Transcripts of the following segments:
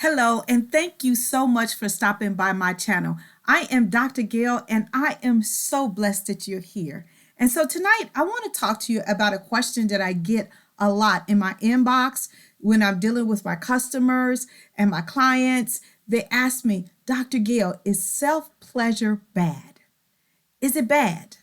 Hello, and thank you so much for stopping by my channel. I am Dr. Gail, and I am so blessed that you're here. And so tonight, I want to talk to you about a question that I get a lot in my inbox when I'm dealing with my customers and my clients. They ask me, Dr. Gail, is self-pleasure bad? Is it bad?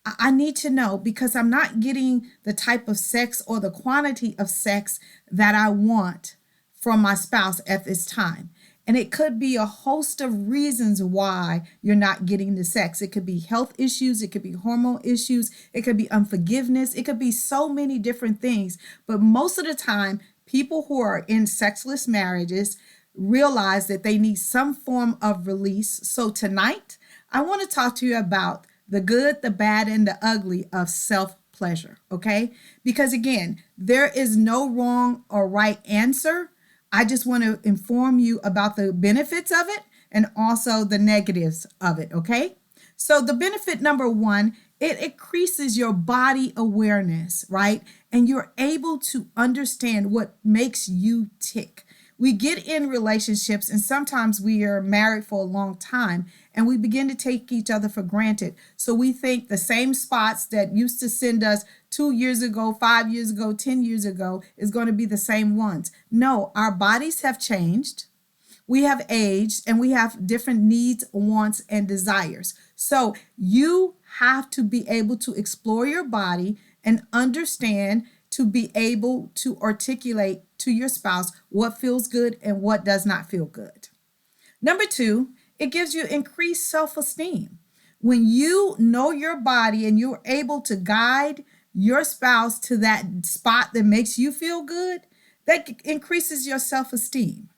I need to know because I'm not getting the type of sex or the quantity of sex that I want from my spouse at this time. And it could be a host of reasons why you're not getting the sex. It could be health issues, it could be hormone issues, it could be unforgiveness, it could be so many different things. But most of the time, people who are in sexless marriages realize that they need some form of release. So tonight, I want to talk to you about the good, the bad, and the ugly of self-pleasure, okay? Because again, there is no wrong or right answer. I just want to inform you about the benefits of it and also the negatives of it, okay? So the benefit number one, it increases your body awareness, right? And you're able to understand what makes you tick. We get in relationships and sometimes we are married for a long time and we begin to take each other for granted. So we think the same spots that used to send us 2 years ago, 5 years ago, 10 years ago is going to be the same ones. No, our bodies have changed. We have aged and we have different needs, wants, and desires. So you have to be able to explore your body and understand to be able to articulate to your spouse what feels good and what does not feel good. Number two, it gives you increased self-esteem. When you know your body and you're able to guide your spouse to that spot that makes you feel good, that increases your self-esteem.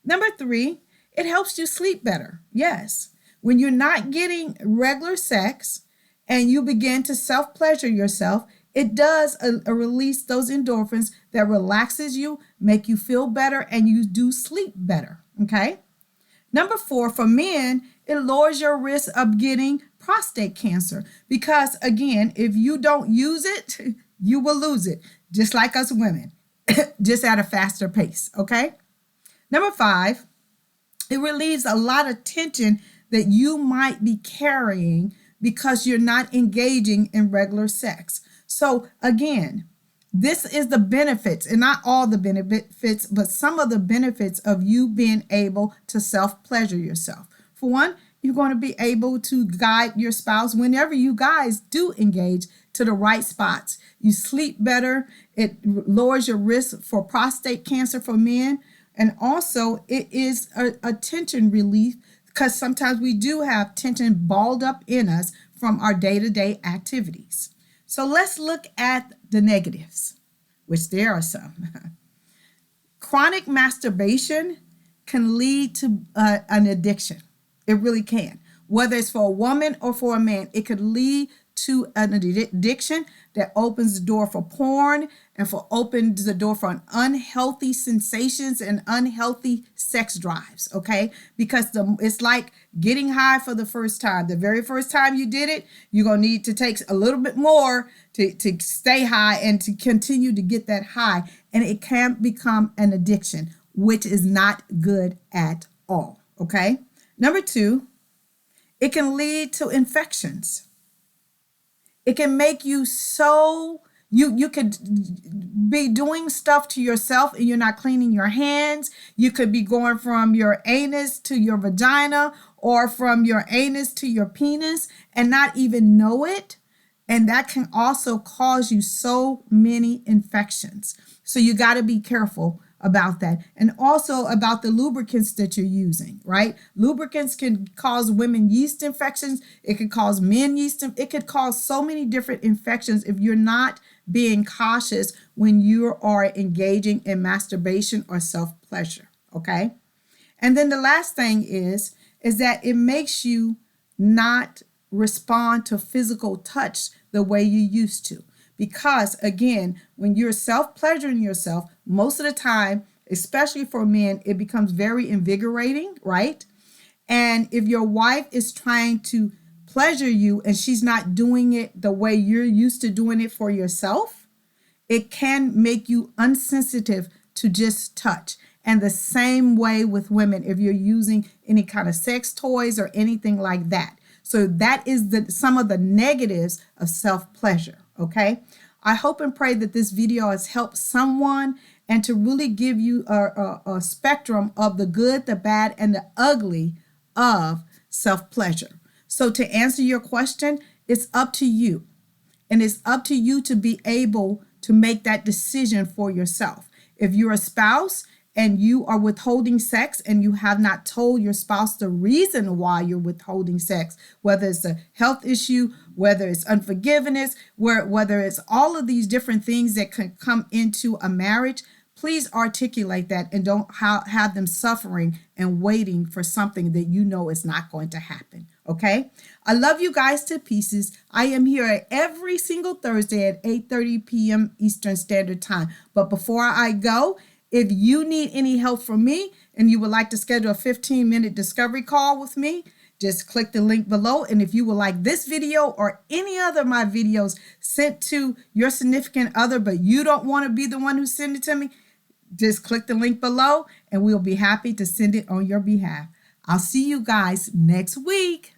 Number three, it helps you sleep better. Yes, when you're not getting regular sex and you begin to self-pleasure yourself, it does release those endorphins that relaxes you, make you feel better, and you do sleep better, okay? Number four, for men, it lowers your risk of getting prostate cancer because, again, if you don't use it, you will lose it, just like us women, just at a faster pace, okay? Number five, it relieves a lot of tension that you might be carrying because you're not engaging in regular sex. So again, this is the benefits, and not all the benefits, but some of the benefits of you being able to self-pleasure yourself. For one, you're going to be able to guide your spouse whenever you guys do engage to the right spots. You sleep better. It lowers your risk for prostate cancer for men. And also it is a tension relief because sometimes we do have tension balled up in us from our day-to-day activities. So let's look at the negatives, which there are some. Chronic masturbation can lead to an addiction. It really can. Whether it's for a woman or for a man, it could lead to an addiction that opens the door for porn and opens the door for unhealthy sensations and unhealthy sex drives, okay? Because it's like getting high for the first time. The very first time you did it, you're going to need to take a little bit more to stay high and to continue to get that high. And it can become an addiction, which is not good at all, okay? Number two, it can lead to infections. It can make you so, you could be doing stuff to yourself and you're not cleaning your hands. You could be going from your anus to your vagina or from your anus to your penis and not even know it. And that can also cause you so many infections. So you got to be careful about that. And also about the lubricants that you're using, right? Lubricants can cause women yeast infections. It could cause men yeast. It could cause so many different infections if you're not being cautious when you are engaging in masturbation or self-pleasure, okay? And then the last thing is that it makes you not respond to physical touch the way you used to. Because again, when you're self-pleasuring yourself, most of the time, especially for men, it becomes very invigorating, right? And if your wife is trying to pleasure you and she's not doing it the way you're used to doing it for yourself, it can make you unsensitive to just touch. And the same way with women, if you're using any kind of sex toys or anything like that. So that is some of the negatives of self-pleasure, okay? I hope and pray that this video has helped someone and to really give you a spectrum of the good, the bad, and the ugly of self-pleasure. So to answer your question, it's up to you. And it's up to you to be able to make that decision for yourself. If you're a spouse and you are withholding sex and you have not told your spouse the reason why you're withholding sex, whether it's a health issue, whether it's unforgiveness, whether it's all of these different things that can come into a marriage, please articulate that and don't have them suffering and waiting for something that you know is not going to happen. Okay? I love you guys to pieces. I am here every single Thursday at 8:30 p.m. Eastern Standard Time. But before I go, if you need any help from me and you would like to schedule a 15-minute discovery call with me, just click the link below. And if you would like this video or any other of my videos sent to your significant other, but you don't want to be the one who sent it to me, just click the link below and we'll be happy to send it on your behalf. I'll see you guys next week.